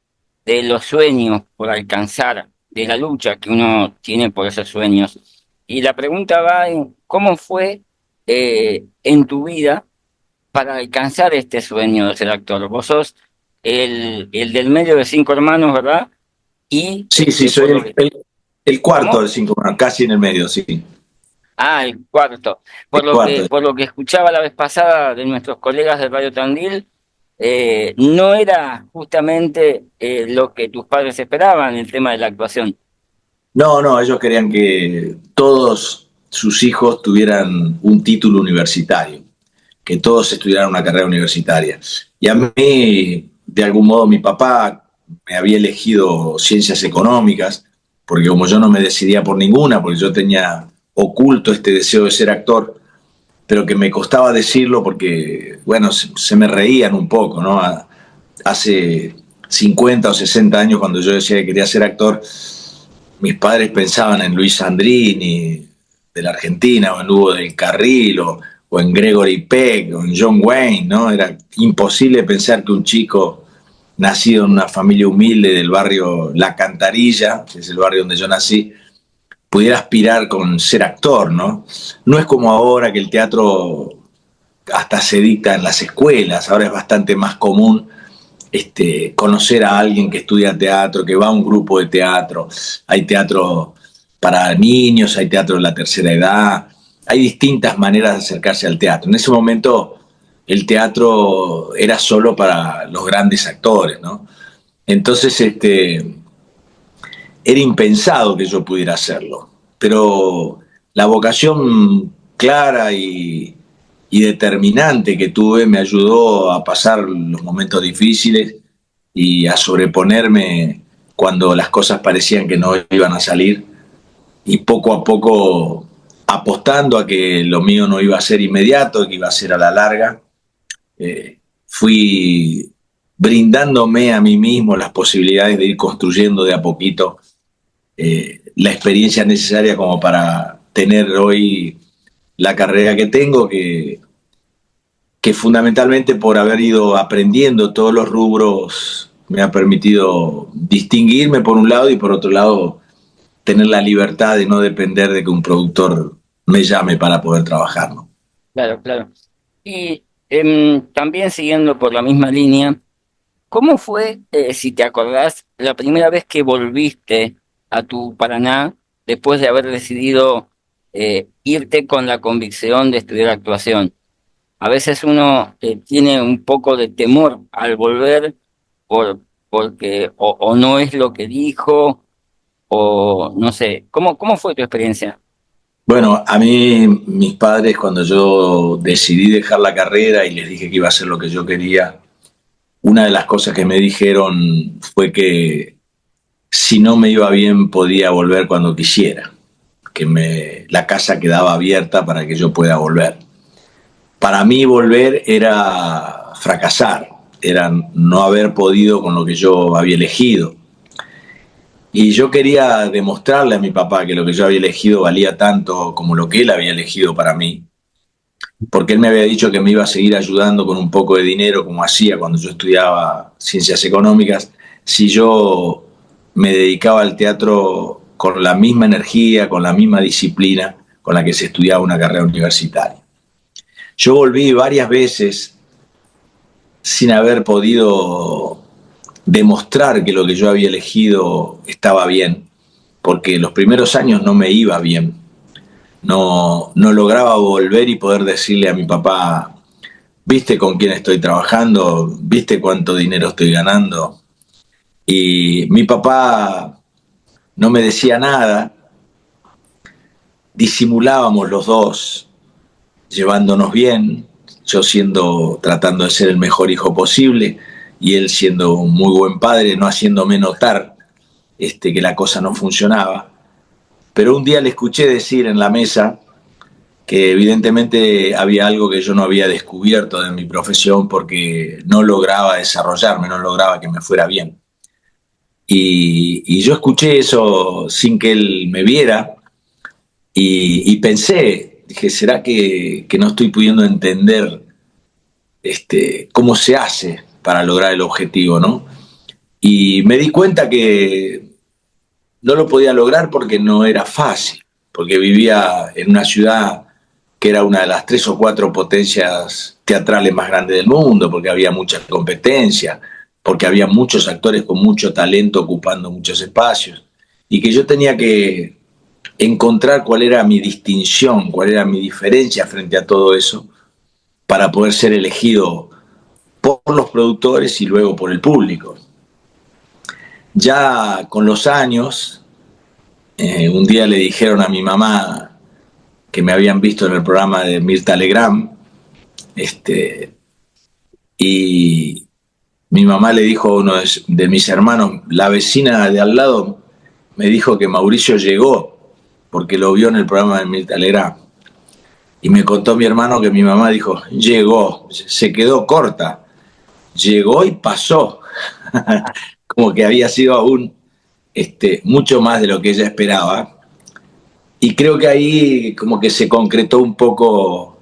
de los sueños por alcanzar, de la lucha que uno tiene por esos sueños. Y la pregunta va en cómo fue en tu vida para alcanzar este sueño de ser actor? Vos sos el del medio de 5 hermanos, ¿verdad? Y Sí, sí, por soy lo que- el cuarto ¿Cómo? de 5, bueno, casi en el medio, sí. Ah, el cuarto. El cuarto. Por lo que escuchaba la vez pasada de nuestros colegas de Radio Tandil, no era justamente lo que tus padres esperaban, el tema de la actuación. No, no, ellos querían que todos sus hijos tuvieran un título universitario, que todos estudiaran una carrera universitaria. Y a mí, de algún modo, mi papá me había elegido ciencias económicas, porque como yo no me decidía por ninguna, porque yo tenía oculto este deseo de ser actor, pero que me costaba decirlo porque, bueno, se me reían un poco, ¿no? Hace 50 o 60 años, cuando yo decía que quería ser actor, mis padres pensaban en Luis Sandrini, de la Argentina, o en Hugo del Carril, o en Gregory Peck, o en John Wayne, ¿no? Era imposible pensar que un chico nacido en una familia humilde del barrio La Cantarilla, que es el barrio donde yo nací, pudiera aspirar con ser actor, ¿no? No es como ahora que el teatro hasta se dicta en las escuelas, ahora es bastante más común conocer a alguien que estudia teatro, que va a un grupo de teatro. Hay teatro para niños, hay teatro de la tercera edad, hay distintas maneras de acercarse al teatro. En ese momento el teatro era solo para los grandes actores, ¿no? Entonces era impensado que yo pudiera hacerlo, pero la vocación clara y determinante que tuve me ayudó a pasar los momentos difíciles y a sobreponerme cuando las cosas parecían que no iban a salir, y poco a poco, apostando a que lo mío no iba a ser inmediato, que iba a ser a la larga, fui brindándome a mí mismo las posibilidades de ir construyendo de a poquito la experiencia necesaria como para tener hoy la carrera que tengo, que fundamentalmente por haber ido aprendiendo todos los rubros me ha permitido distinguirme por un lado y por otro lado tener la libertad de no depender de que un productor me llame para poder trabajar, ¿no? Claro, claro. Y también siguiendo por la misma línea, ¿cómo fue, si te acordás, la primera vez que volviste a tu Paraná después de haber decidido irte con la convicción de estudiar actuación? A veces uno tiene un poco de temor al volver porque o no es lo que dijo, o no sé. ¿Cómo fue tu experiencia? Bueno, a mí mis padres, cuando yo decidí dejar la carrera y les dije que iba a hacer lo que yo quería, una de las cosas que me dijeron fue que si no me iba bien podía volver cuando quisiera, que la casa quedaba abierta para que yo pueda volver. Para mí volver era fracasar, era no haber podido con lo que yo había elegido. Y yo quería demostrarle a mi papá que lo que yo había elegido valía tanto como lo que él había elegido para mí, porque él me había dicho que me iba a seguir ayudando con un poco de dinero, como hacía cuando yo estudiaba ciencias económicas, si yo me dedicaba al teatro con la misma energía, con la misma disciplina con la que se estudiaba una carrera universitaria. Yo volví varias veces sin haber podido demostrar que lo que yo había elegido estaba bien, porque los primeros años no me iba bien. No lograba volver y poder decirle a mi papá, ¿viste con quién estoy trabajando? ¿Viste cuánto dinero estoy ganando? Y mi papá no me decía nada, disimulábamos los dos, llevándonos bien, yo tratando de ser el mejor hijo posible, y él siendo un muy buen padre, no haciéndome notar que la cosa no funcionaba. Pero un día le escuché decir en la mesa que evidentemente había algo que yo no había descubierto de mi profesión porque no lograba desarrollarme, no lograba que me fuera bien. Y yo escuché eso sin que él me viera y pensé, dije, ¿será que no estoy pudiendo entender cómo se hace para lograr el objetivo, ¿no? Y me di cuenta que no lo podía lograr porque no era fácil, porque vivía en una ciudad que era una de las 3 o 4 potencias teatrales más grandes del mundo, porque había mucha competencia, porque había muchos actores con mucho talento ocupando muchos espacios, y que yo tenía que encontrar cuál era mi distinción, cuál era mi diferencia frente a todo eso, para poder ser elegido por los productores y luego por el público. Ya con los años, un día le dijeron a mi mamá que me habían visto en el programa de Mirta Legrand, y mi mamá le dijo a uno de mis hermanos, la vecina de al lado me dijo que Mauricio llegó porque lo vio en el programa de Mirta Legrand. Y me contó mi hermano que mi mamá dijo, llegó, se quedó corta, llegó y pasó. Como que había sido aún mucho más de lo que ella esperaba. Y creo que ahí como que se concretó un poco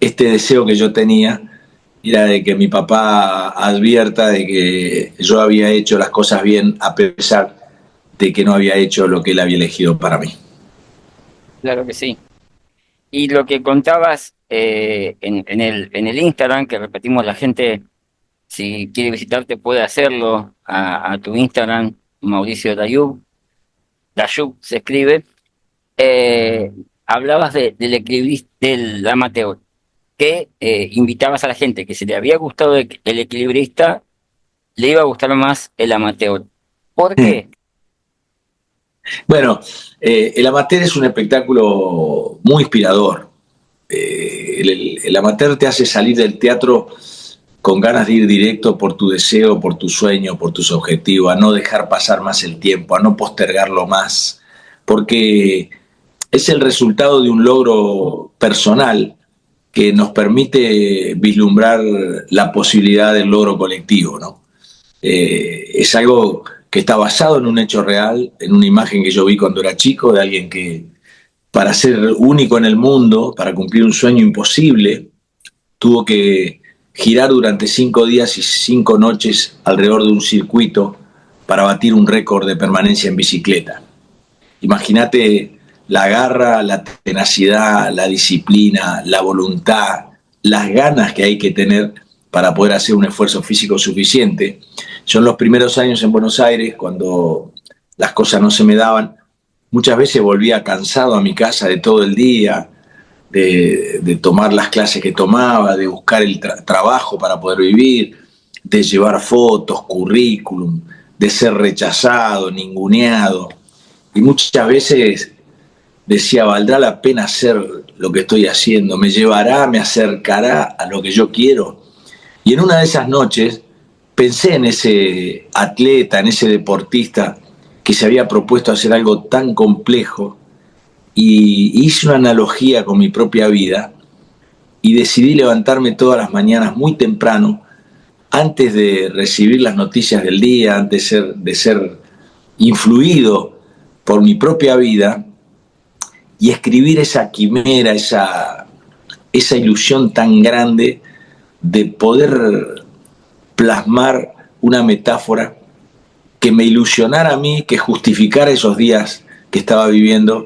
este deseo que yo tenía, era de que mi papá advierta de que yo había hecho las cosas bien a pesar de que no había hecho lo que él había elegido para mí. Claro que sí. Y lo que contabas en el Instagram, que repetimos, la gente, si quiere visitarte, puede hacerlo a tu Instagram, Mauricio Dayub. Dayub se escribe. Hablabas del equilibrista, del amateur, que invitabas a la gente que si le había gustado el equilibrista, le iba a gustar más el amateur. ¿Por qué? Bueno, el amateur es un espectáculo muy inspirador. El amateur te hace salir del teatro con ganas de ir directo por tu deseo, por tu sueño, por tus objetivos, a no dejar pasar más el tiempo, a no postergarlo más, porque es el resultado de un logro personal que nos permite vislumbrar la posibilidad del logro colectivo, ¿no? Es algo que está basado en un hecho real, en una imagen que yo vi cuando era chico, de alguien que para ser único en el mundo, para cumplir un sueño imposible, tuvo que girar durante 5 días y 5 noches alrededor de un circuito para batir un récord de permanencia en bicicleta. Imagínate la garra, la tenacidad, la disciplina, la voluntad, las ganas que hay que tener para poder hacer un esfuerzo físico suficiente. Yo en los primeros años en Buenos Aires, cuando las cosas no se me daban, muchas veces volvía cansado a mi casa de todo el día, de tomar las clases que tomaba, de buscar el trabajo para poder vivir, de llevar fotos, currículum, de ser rechazado, ninguneado. Y muchas veces decía, ¿valdrá la pena hacer lo que estoy haciendo? ¿Me llevará, me acercará a lo que yo quiero? Y en una de esas noches pensé en ese atleta, en ese deportista que se había propuesto hacer algo tan complejo, y hice una analogía con mi propia vida y decidí levantarme todas las mañanas muy temprano, antes de recibir las noticias del día, antes de ser influido por mi propia vida, y escribir esa quimera, esa ilusión tan grande de poder plasmar una metáfora que me ilusionara a mí, que justificara esos días que estaba viviendo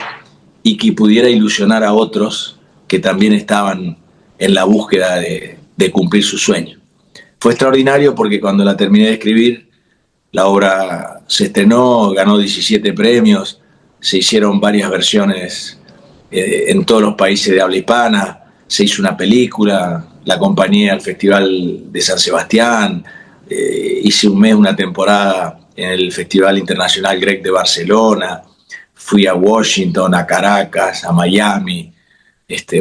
y que pudiera ilusionar a otros que también estaban en la búsqueda de cumplir su sueño. Fue extraordinario porque cuando la terminé de escribir, la obra se estrenó, ganó 17 premios, se hicieron varias versiones en todos los países de habla hispana, se hizo una película, la acompañé al Festival de San Sebastián, hice un mes, una temporada en el Festival Internacional Grec de Barcelona, fui a Washington, a Caracas, a Miami,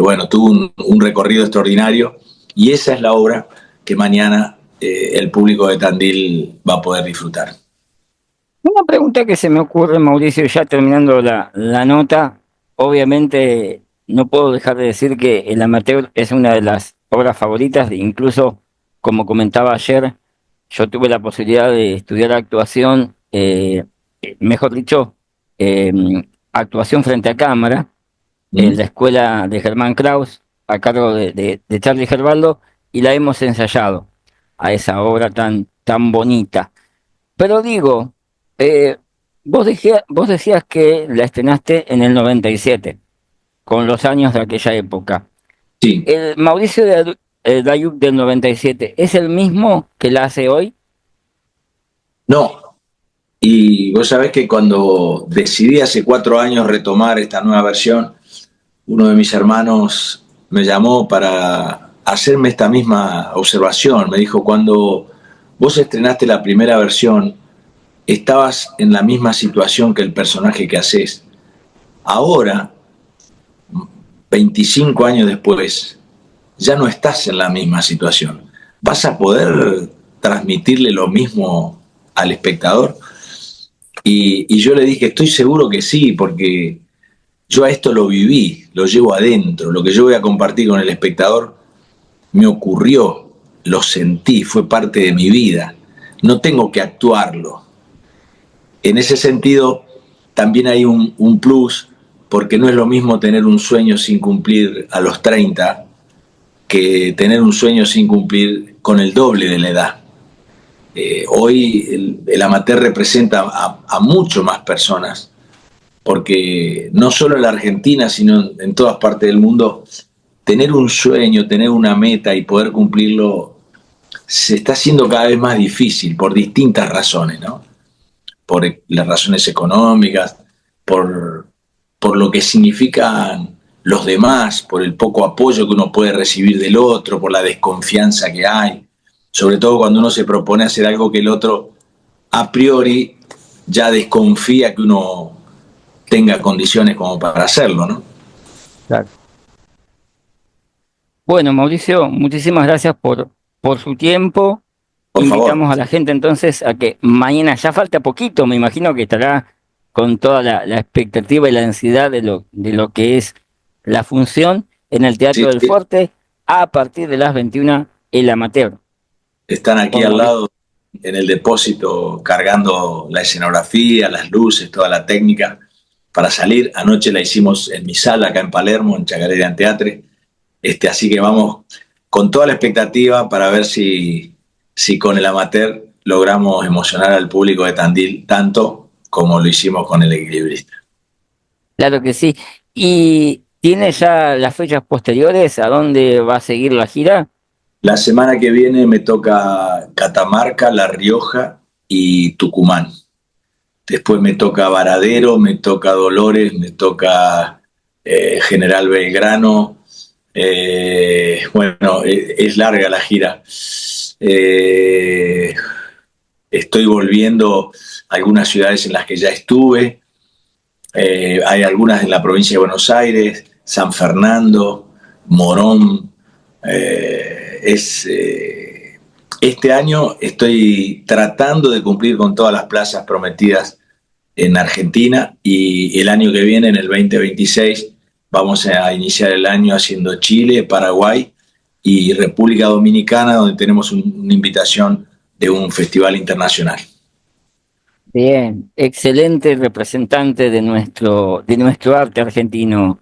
bueno, tuve un recorrido extraordinario, y esa es la obra que mañana el público de Tandil va a poder disfrutar. Una pregunta que se me ocurre, Mauricio, ya terminando la nota, obviamente no puedo dejar de decir que El Amateur es una de las obras favoritas, incluso como comentaba ayer, yo tuve la posibilidad de estudiar actuación, mejor dicho, actuación frente a cámara, en la escuela de Germán Kraus, a cargo de Charlie Gerbaldo, y la hemos ensayado a esa obra tan bonita. Pero digo, vos decías que la estrenaste en el 97, con los años de aquella época. Sí. El Mauricio Dayuc del 97, ¿es el mismo que la hace hoy? No. Y vos sabés que cuando decidí hace 4 años retomar esta nueva versión, uno de mis hermanos me llamó para hacerme esta misma observación. Me dijo, cuando vos estrenaste la primera versión, estabas en la misma situación que el personaje que haces. Ahora, 25 años después, ya no estás en la misma situación. ¿Vas a poder transmitirle lo mismo al espectador? Y yo le dije, estoy seguro que sí, porque yo a esto lo viví, lo llevo adentro. Lo que yo voy a compartir con el espectador me ocurrió, lo sentí, fue parte de mi vida. No tengo que actuarlo. En ese sentido, también hay un plus, porque no es lo mismo tener un sueño sin cumplir a los 30 que tener un sueño sin cumplir con el doble de la edad. Hoy el amateur representa a mucho más personas, porque no solo en la Argentina, sino en todas partes del mundo, tener un sueño, tener una meta y poder cumplirlo se está haciendo cada vez más difícil por distintas razones, ¿no? Por las razones económicas, por lo que significan los demás, por el poco apoyo que uno puede recibir del otro, por la desconfianza que hay, sobre todo cuando uno se propone hacer algo que el otro a priori ya desconfía que uno tenga condiciones como para hacerlo, ¿no? Claro. Bueno, Mauricio, muchísimas gracias por su tiempo. Por Invitamos favor. a la gente entonces a que mañana, ya falta poquito, me imagino que estará con toda la expectativa y la ansiedad de lo que es la función en el Teatro Sí, del sí. Fuerte a partir de las 21, el amateur. Están aquí al lado en el depósito cargando la escenografía, las luces, toda la técnica para salir. Anoche la hicimos en mi sala acá en Palermo, en Chacaré de Anteatre. Así que vamos con toda la expectativa para ver si con el amateur logramos emocionar al público de Tandil tanto como lo hicimos con el equilibrista. Claro que sí. ¿Y tiene ya las fechas posteriores a dónde va a seguir la gira? La semana que viene me toca Catamarca, La Rioja y Tucumán. Después me toca Varadero, me toca Dolores, me toca General Belgrano. Bueno, es larga la gira. Estoy volviendo a algunas ciudades en las que ya estuve. Hay algunas en la provincia de Buenos Aires, San Fernando, Morón. Este año estoy tratando de cumplir con todas las plazas prometidas en Argentina, y el año que viene, en el 2026, vamos a iniciar el año haciendo Chile, Paraguay y República Dominicana, donde tenemos una invitación de un festival internacional. Bien, excelente representante de nuestro arte argentino,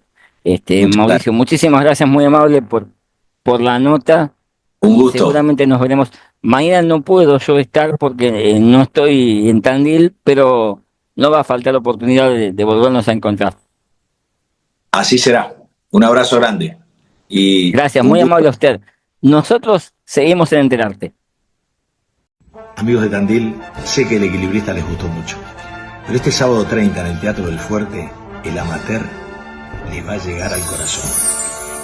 Mauricio. Muchísimas gracias, muy amable por la nota. Un gusto. Seguramente nos veremos. Mañana no puedo yo estar porque no estoy en Tandil, pero no va a faltar la oportunidad de volvernos a encontrar. Así será. Un abrazo grande. Y gracias, muy amable a usted. Nosotros seguimos en Enterarte. Amigos de Tandil, sé que el equilibrista les gustó mucho, pero este sábado 30 en el Teatro del Fuerte, el amateur les va a llegar al corazón.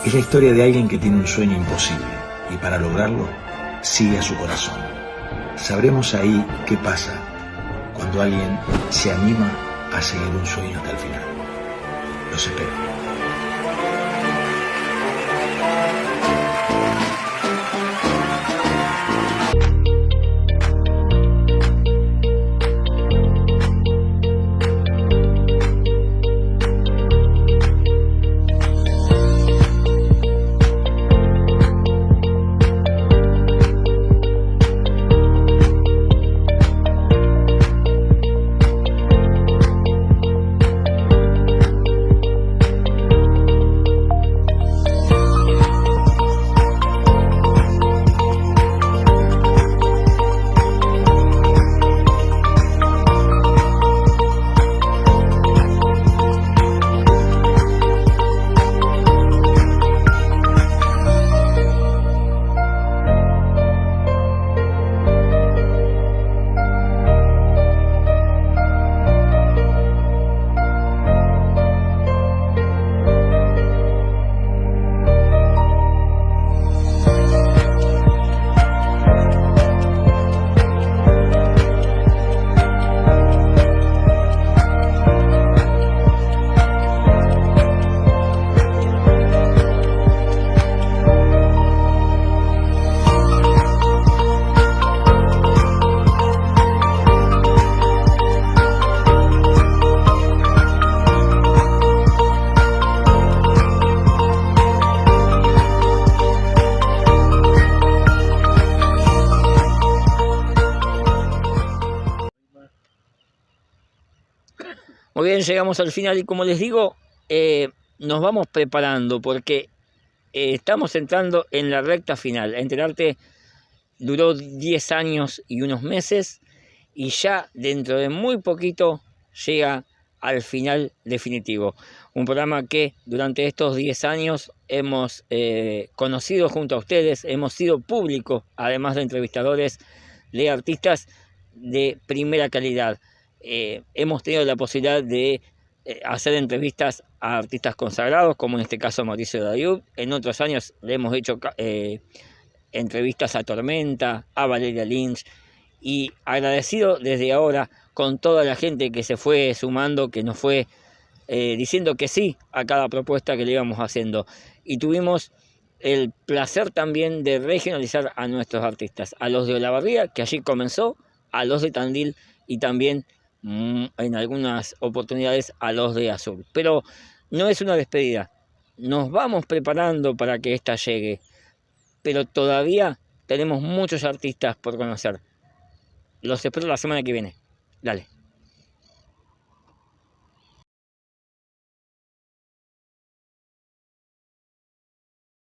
Es la historia de alguien que tiene un sueño imposible y para lograrlo sigue a su corazón. Sabremos ahí qué pasa cuando alguien se anima a seguir un sueño hasta el final. Los espero. Muy bien, llegamos al final y como les digo, nos vamos preparando porque estamos entrando en la recta final. Enterarte duró 10 años y unos meses y ya dentro de muy poquito llega al final definitivo. Un programa que durante estos 10 años hemos conocido junto a ustedes, hemos sido público, además de entrevistadores de artistas de primera calidad. Hemos tenido la posibilidad de hacer entrevistas a artistas consagrados, como en este caso Mauricio Dayub. En otros años le hemos hecho entrevistas a Tormenta, a Valeria Lynch, y agradecido desde ahora con toda la gente que se fue sumando, que nos fue diciendo que sí a cada propuesta que le íbamos haciendo. Y tuvimos el placer también de regionalizar a nuestros artistas, a los de Olavarría, que allí comenzó, a los de Tandil y también en algunas oportunidades a los de Azul. Pero no es una despedida, nos vamos preparando para que esta llegue, pero todavía tenemos muchos artistas por conocer. Los espero la semana que viene. Dale.